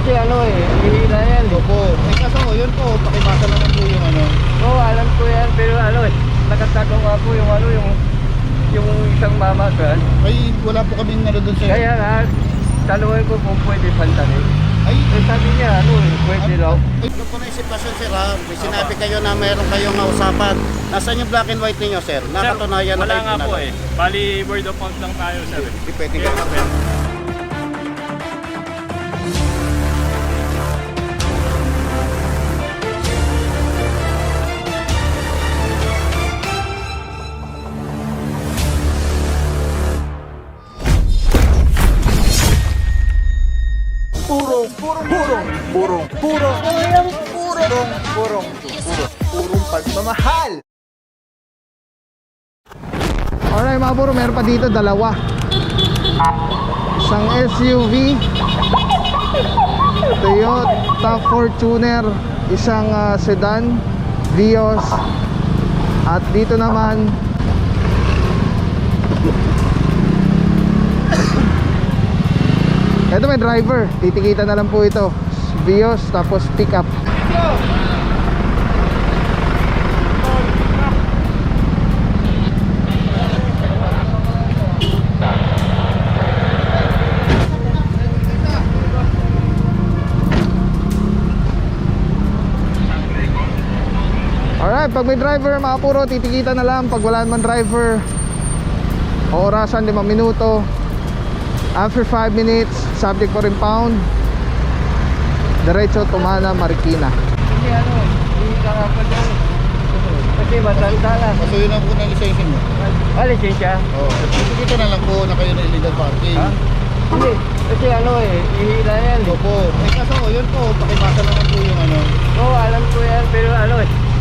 Kasi ano hihila yan. Opo. Kaso yun po, pakibasa naman po yung ano. Oo, alam ko yan, pero nagkataon nga po yung isang mama kan. Ay, wala po kaming ano doon sir. Kaya nga, tanungin ko kung pwede pantanin. Ay, Sabi niya, pwede raw. Ito po na yung sitwasyon sir ha. May sinabi kayo na mayroon kayong nausapan. Nasaan yung black and white ninyo sir? Nakatunayan na Wala kayo nga po pinala. Bali, word of mouth lang tayo, sir. Hindi pwede Yes, ka. sir. Pagmamahal. Alright mga buro, meron pa dito dalawa. Isang SUV Toyota Fortuner, isang sedan Vios, at dito naman ito may driver, titikita na lang po ito, Vios tapos pickup. Alright, pag may driver mga puro, titikita na lang. Pag wala naman driver, orasan 5 minuto. After 5 minutes, subject for impound. Diretso Tumana, Marikina. Kasi hihila nga pa dyan. Kasi matanda lang. So yun ang po na lisensya mo. Lisensya? Oo. Ito na lang po na kayo na illegal parking. Ha? Hindi. Kasi hihila yan. Opo. Kaso yun po, pakibasa naman po yung ano. Oo, alam ko yan, pero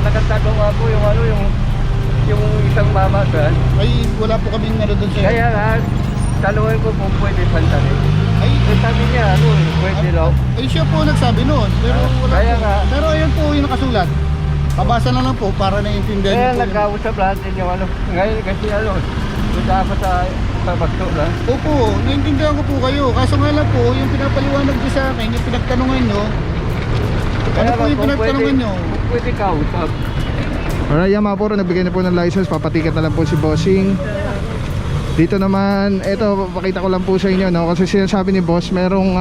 nagkataon nga po yung isang mama kan. Ay, wala po kaming ano doon sir. Kaya nga, tanungin ko kung pwede pantanin. Ay, Sabi niya, pwede raw. ay siya po nagsabi noon. Pero wala Kaya po. nga. Pero ayun po yung nakasulat. Pabasa na lang po para naiintindihan Kaya niyo po. nagkausap natin yung ngayon kasi punta ako sa Bagto lang. Opo, naiintindihan ko po kayo. Kaso nga lang po, yung pinapaliwanag niyo sa akin, yung pinagtanungan niyo. Ano po yung pinagtanungan niyo? Pwede kausap. Alright, yan mga puro, nagbigay na po ng license. Papatikat na lang po si Bossing. Dito naman, eto, pakita ko lang po sa inyo, no? Kasi sinasabi ni boss, merong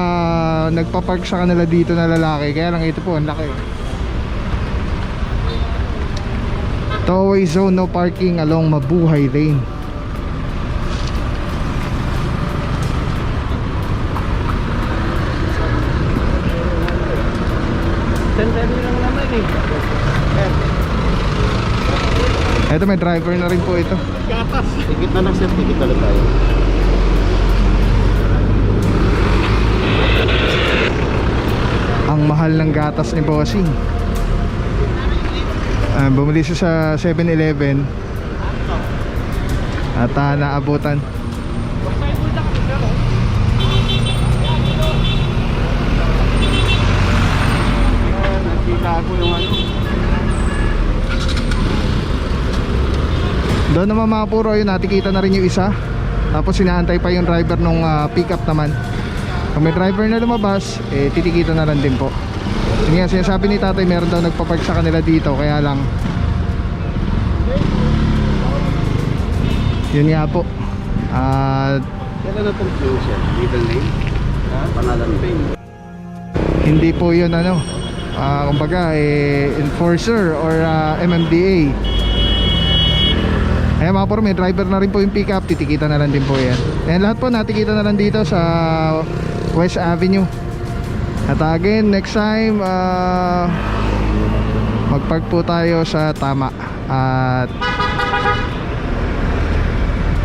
nagpapark sa kanila dito na lalaki. Kaya lang ito po, ang laki. Tollway zone, no parking along Mabuhay Lane. Sandali lang naman Eto, may driver na rin po ito. Tigit na lang sir, tigit na lang tayo. Ang mahal ng gatas ni Bossing. Bumili siya sa 7-Eleven at naabutan. Nakita ko yung Doon naman mga puro, yun, natikita na rin yung isa. Tapos sinaantay pa yung driver nung pickup naman. Kung may driver na lumabas, titikita na lang din po. Yun nga, sinasabi ni tatay, meron daw nagpapark sa kanila dito. Kaya lang, yun nga po. Kailan na itong flow siya? Middle name? Pangalan ba yun? Hindi po yun kumbaga enforcer or MMDA. Ayan mga puro, may driver na rin po yung pickup. Titikita na lang din po yan. Ayan, lahat po natikita na lang dito sa West Avenue. At again, next time magpark po tayo sa tama. At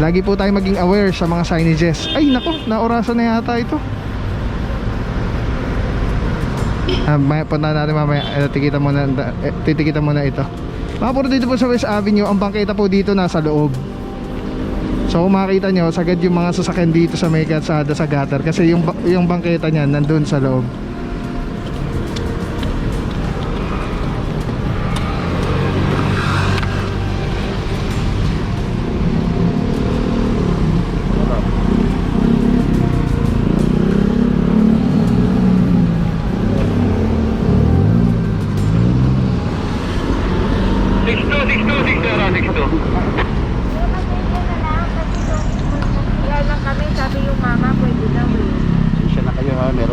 lagi po tayo maging aware sa mga signages. Ay nako, naorasan na yata ito. Punta natin mamaya. Titikita muna ito. Mga puro, dito po sa West Avenue, ang bangketa po dito nasa loob. So kung makita nyo, sagad yung mga sasakyan dito sa may kalsada sa gutter. Kasi yung bangketa niyan nandun sa loob.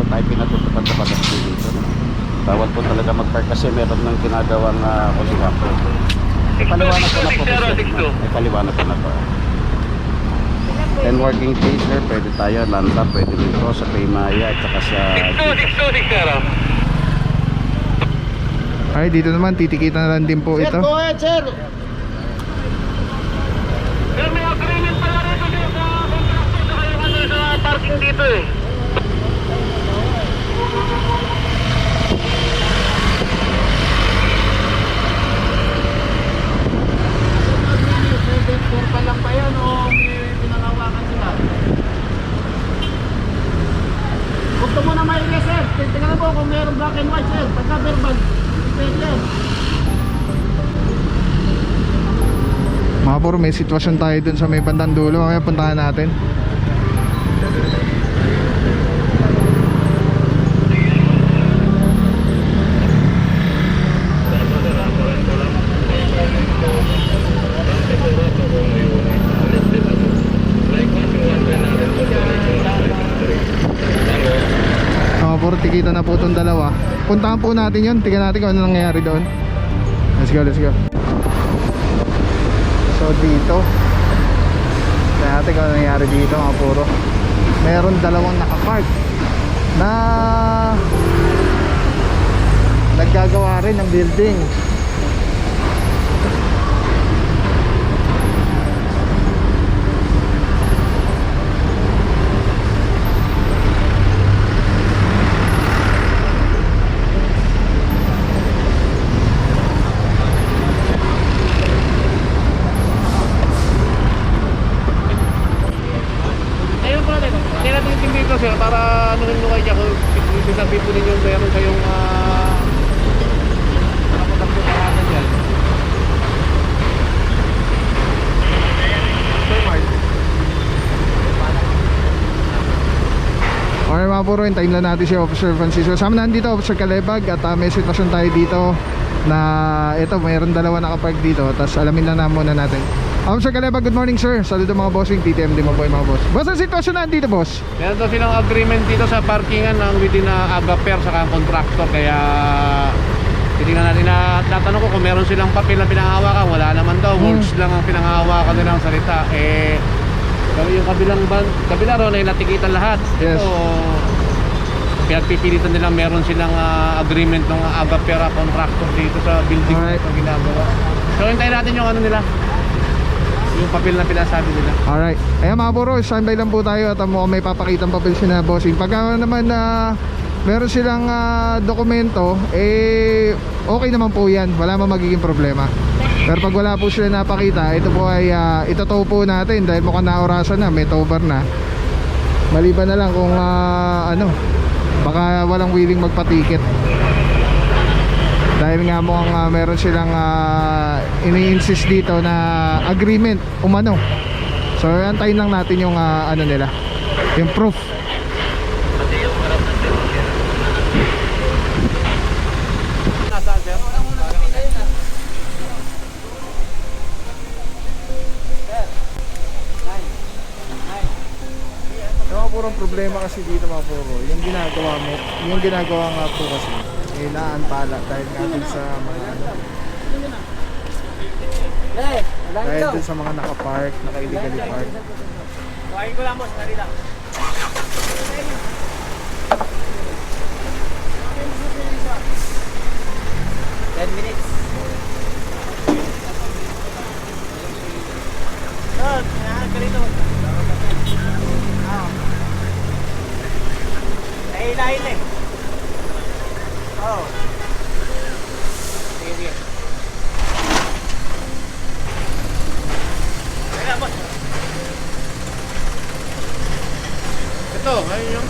meron tayo pinatutupad sa batas dito. No? Bawal po talaga mag-park kasi meron ng ginagawang contractor. May paliwanag ko na po kasi. May paliwanag ko na po. And working day sir, pwede tayo, landa, pwede dito sa Paymaya at saka sa... Ay, dito naman, titikita na lang din po Sir, ito. go ahead, sir. Sir, may agreement pala rito sa contractor sa kayo sa parking dito eh. Pa lang ba yan o may pinangawakan sila? Gusto mo na may sir. Tingnan mo kung mayroong black and white, sir. Pagka verbal, pwede yan. Mga puro, may sitwasyon tayo dun sa may bandang dulo. Kaya puntahan natin. Mga puro, tikita na po itong dalawa. Puntahan po natin yun. Tingnan natin kung ano nangyayari doon. Let's go, let's go. So dito, tingnan natin kung ano nangyayari dito mga puro. Meron dalawang nakapark na naggagawa rin ng building. Sir, para ano rin mo kayo kung sabihin po ninyo meron kayong nakapatakbo na natin yan. Okay mga puro, hintayin lang natin si Officer Francisco. Sama na dito, Officer Calebag. At may sitwasyon tayo dito na ito, mayroon dalawa nakapark dito. Tapos alamin na muna natin. Officer Calebag, good morning sir. Saludo mga bossing, TTMD mo po yung mga boss. Boss, ang sitwasyon na dito boss? Meron daw silang agreement dito sa parkingan ng within na agaper sa contractor. Kaya titingnan natin na tatanong ko kung meron silang papel na pinanghawakan. Wala naman daw, words lang ang pinanghawakan nilang salita. Yung kabila ron ay natikitan lahat. Yes. Ito, pinagpipilitan nilang meron silang agreement ng agapera contractor dito sa building Alright. na ginagawa. So hintayin natin yung ano nila, yung papel na pinasabi nila. Alright. Ayan mga puro, standby lang po tayo. At mukhang may papakitang papel siya na bossing. Pagka naman meron silang dokumento, okay naman po yan. Wala mang magiging problema. Pero pag wala po sila napakita, ito po ay itotow po natin. Dahil mukhang naorasan na, may tow bar na. Maliban na lang kung baka walang willing magpatikit. Dahil nga mukhang meron silang ini-insist dito na agreement umano. So antayin lang natin yung ano nila, yung proof. Purong problema kasi dito mga puro, yung ginagawa nga po kasi inaantala dahil nga dun sa mga dahil dun sa mga nakapark, naka-illegally park. Kuhain ko lang boss, dali lang. Minutes. Sir, ganito. Nahilahin eh. Oh. Sige, sige. Kaya boss. Ito, ayun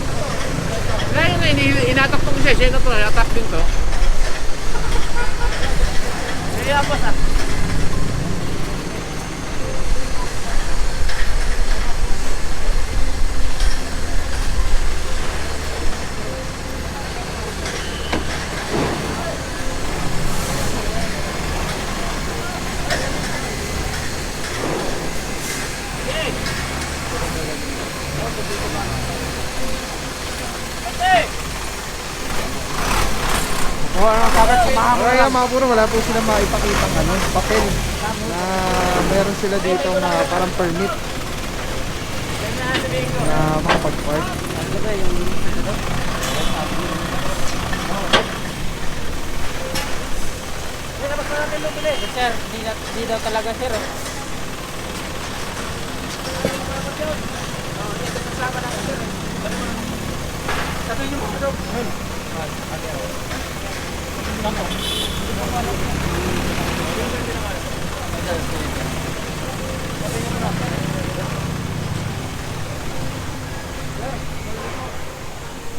yung inatak ko siya, siya na to, inatak din to. Sige boss ah. Hey! Kaya mga puro, wala po sila maipakita papel na meron sila dito na parang permit na makapag-park. Sir, di daw talaga sir.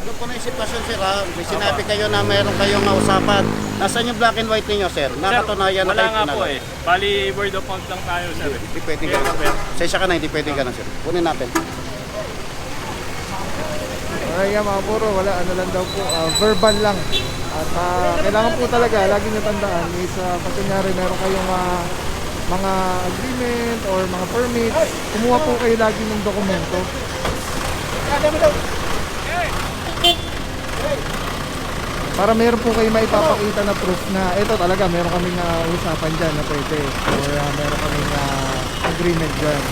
Ano po na yung sitwasyon, sir, ha? May sinabi kayo na mayroon kayong mausapan. Nasaan yung black and white ninyo, sir? Nakatunayan na Wala kayo nga po pinagawa. Bali, word of mouth lang tayo sir. Hindi pwedeng ganun. Sensya ka na, hindi pwedeng ganun, sir. Kunin natin. Kaya mga puro, wala, ano lang daw po, verbal lang. At kailangan po talaga, lagi nyo tandaan, is pag kunyari meron kayong mga agreement or mga permits, kumuha po kayo lagi ng dokumento. Para meron po kayo maipapakita na proof na ito talaga meron kaming usapan dyan na pwede or meron kaming agreement dyan.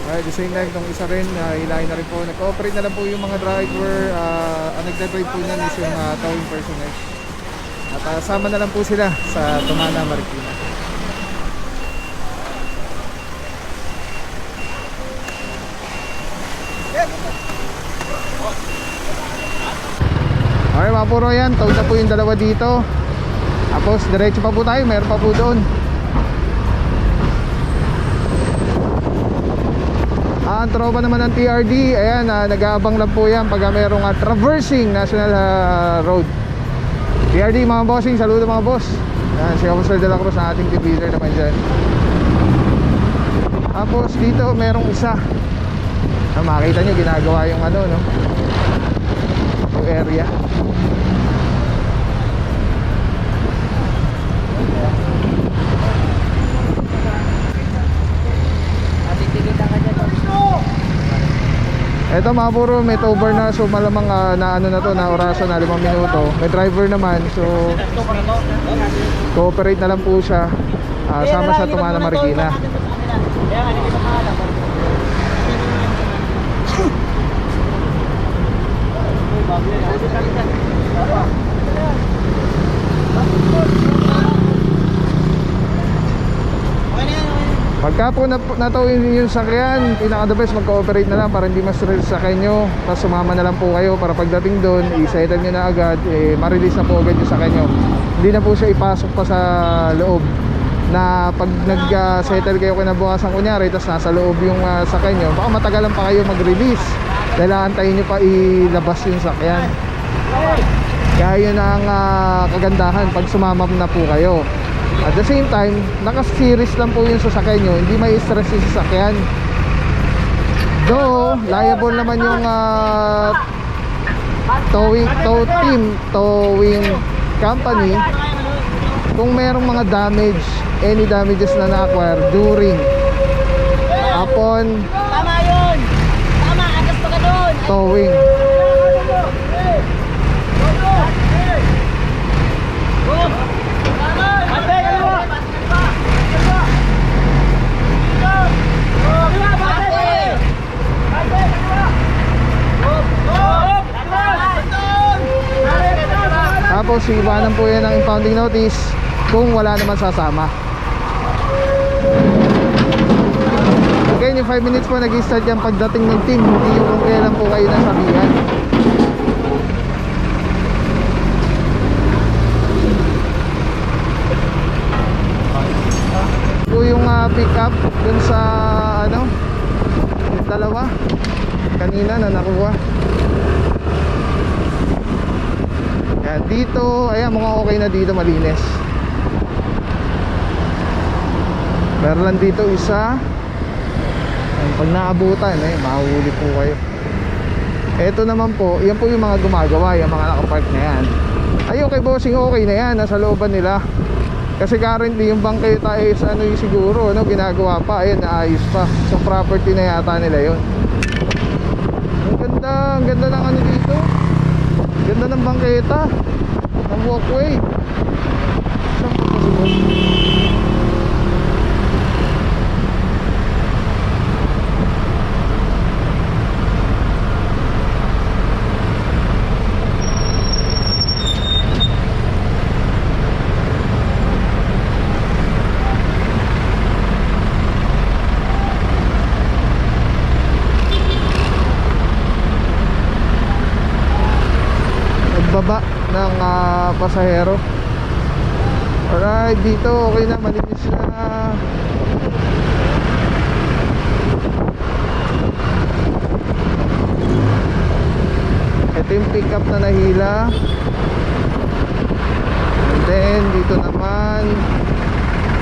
At the same time, itong isa rin, hilahin na rin po, nag-cooperate na lang po yung mga driver, ang nagde-drive po niyan is yung towing personnel. At sama na lang po sila sa Tumana, Marikina. Okay mga puro, yan, tawid na po yung dalawa dito. Tapos diretso pa po tayo, meron pa po doon. Ang tropa naman ng TRD, ayan, nag-aabang lang po yan pag merong traversing National Road. TRD mga bossing, saludo mga boss. Ayan, si Officer De La Cruz na ating team leader naman dyan. Tapos dito merong isa. Makita nyo, ginagawa yung ano, no? Yung area. Ito mga puro, may over na, so malamang na ano na to, na orasan na 5 minuto. May driver naman, so cooperate na lang po siya, sama sa Tumana, Marikina. Pagka po natawin yung sakyan, pinaka the best mag-cooperate na lang para hindi ma-stress sa kanyo. Tapos sumama na lang po kayo para pagdating doon, i-settle nyo na agad, ma-release na po agad yung sakyan nyo. Hindi na po siya ipasok pa sa loob. Na pag nag-settle kayo kinabukasan kunyari, tapos nasa loob yung sakyan nyo, baka matagalan pa kayo mag-release. Dahil aantayin nyo pa ilabas yung sakyan. Kaya yun ang kagandahan pag sumama na po kayo. At the same time, naka-series lang po yung sasakyan nyo, hindi may stress yung sasakyan. Though, liable naman yung towing company kung merong mga damage, any damages na na-acquire during upon Tama yun! Tama, atas pa ka doon! towing. Tapos iwanan po yan ng impounding notice kung wala naman sasama. Okay, yung 5 minutes po nag-start yan pagdating ng team, hindi yung kung kailan po kayo nasabihan. Po yung pick up dun sa ano, yung dalawa kanina na nakuha. Kaya dito, ayan, mukhang okay na dito, malinis. Meron lang dito isa. Ayan, pag naabutan, mahuhuli po kayo. Ito naman po, yan po yung mga gumagawa, yung mga nakapark na yan. Ay, okay bossing, okay na yan, nasa looban nila. Kasi currently yung bangketa is ano yung siguro, no, ginagawa pa, ayan, naayos pa. So property na yata nila yun. Ang ganda ng ano dito. Ganda ng bangketa. Ng walkway. Saan pa kasi ba? Nagbaba ng pasahero. Alright, dito okay na, malinis na. Ito yung pick up na nahila. And then dito naman,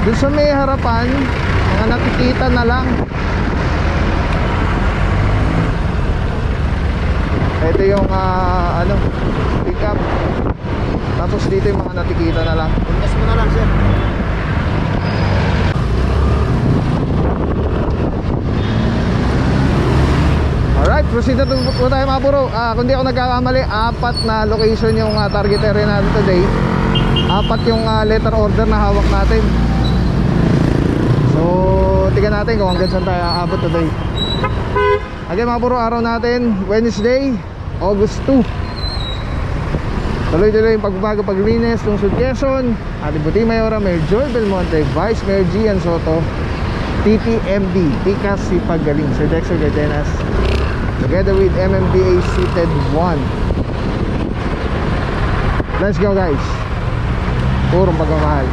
dun sa may harapan, mga nakikita na lang. Ito yung ano, pick up. Tapos dito yung mga natikita na lang. Gas mo na lang, sir. Alright, proceed na po tayo mga bro. Kung di ako nagkakamali, 4 na location yung target area natin today. 4 yung letter order na hawak natin. So, tingnan natin kung hanggang saan tayo aabot today. Again mga bro, araw natin, Wednesday, August 2. Tuloy-tuloy yung pagbabago, paglinis, Lungsod Quezon, Alibuti Mayora, Mayor Joel Belmonte, Vice Mayor Gian Soto, TTMD, Tika Sipagaling, Sir Dexter Gardenas, together with MMDA Seated 1. Let's go guys. Purong pagmamahal.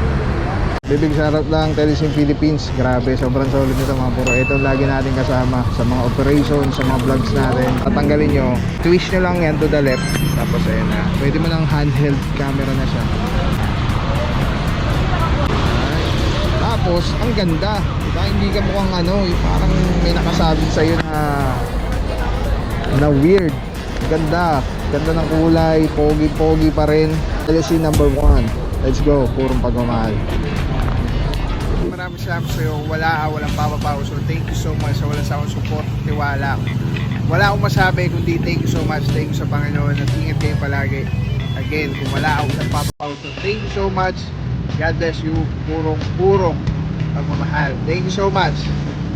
Bibig shoutout lang Telesim Philippines. Grabe, sobrang solid nito mga bro. Ito lagi natin kasama sa mga operations, sa mga vlogs natin. Tatanggalin nyo, twist nyo lang yan to the left. Tapos ayun na, pwede mo ng handheld camera na siya. Tapos, ang ganda. Diba? Hindi ka mukhang ano, parang may nakasabit sa'yo na weird. Ganda. Ganda ng kulay. Pogi-pogi pa rin. LC number 1. Let's go. Purong pagmamahal. Maraming salamat sa iyo. Walang papapaw. So thank you so much sa walang sawang support, tiwala. Wala akong masabi kundi thank you so much. Thank you sa Panginoon at ingat kayo palagi. Again, kung wala akong papapaw, so thank you so much. God bless you. Purong pagmamahal. Thank you so much.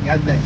God bless.